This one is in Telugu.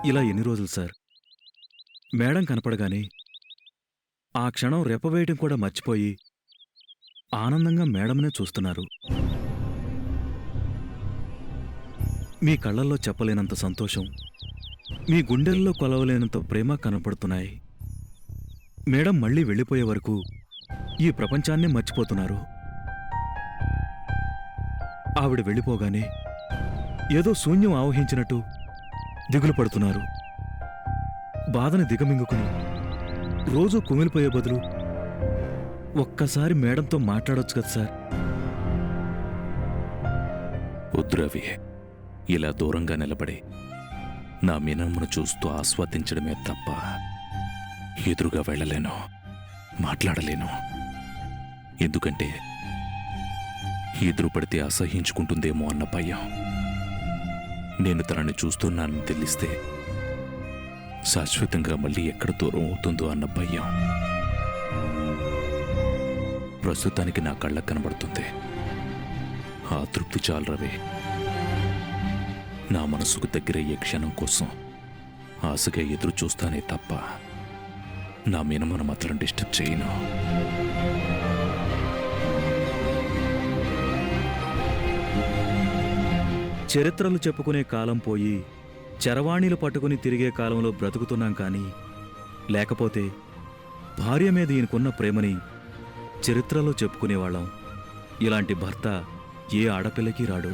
ఇలా ఎన్ని రోజులు సార్? మేడం కనపడగానే ఆ క్షణం రెప్పవేయటం కూడా మర్చిపోయి ఆనందంగా మేడంనే చూస్తున్నారు. మీ కళ్ళల్లో చెప్పలేనంత సంతోషం, మీ గుండెల్లో కొలవలేనంత ప్రేమ కనపడుతున్నాయి. మేడం మళ్ళీ వెళ్ళిపోయే వరకు ఈ ప్రపంచాన్నే మర్చిపోతున్నారు. ఆవిడ వెళ్ళిపోగానే ఏదో శూన్యం ఆవహించినట్టు దిగులు పడుతున్నారు. బాధని దిగమింగుకుని రోజూ కుమిలిపోయే బదులు ఒక్కసారి మేడంతో మాట్లాడొచ్చు కదా సార్? వద్దురవి, ఇలా దూరంగా నిలబడి నా మీనమ్మను చూస్తూ ఆస్వాదించడమే తప్ప ఎదురుగా వెళ్ళలేను, మాట్లాడలేను. ఎందుకంటే ఎదురు పడితే అసహించుకుంటుందేమో అన్న భయం. నేను తనని చూస్తున్నానని తెలిస్తే శాశ్వతంగా మళ్ళీ ఎక్కడ దూరం అవుతుందో అన్న భయం. ప్రస్తుతానికి నా కళ్ళకు కనబడుతుంది. ఆ తృప్తి చాలు రవి. నా మనసుకు దగ్గరయ్యే క్షణం కోసం ఆశగా ఎదురు చూస్తానే తప్ప నా మీనమ్మను మాత్రం డిస్టర్బ్ చేయను. చరిత్రలు చెప్పుకునే కాలం పోయి చరవాణిలు పట్టుకుని తిరిగే కాలంలో బ్రతుకుతున్నాం కానీ, లేకపోతే భార్య మీద ఈయనకున్న ప్రేమని చరిత్రలో చెప్పుకునేవాళ్ళం. ఇలాంటి భర్త ఏ ఆడపిల్లకి రాడు.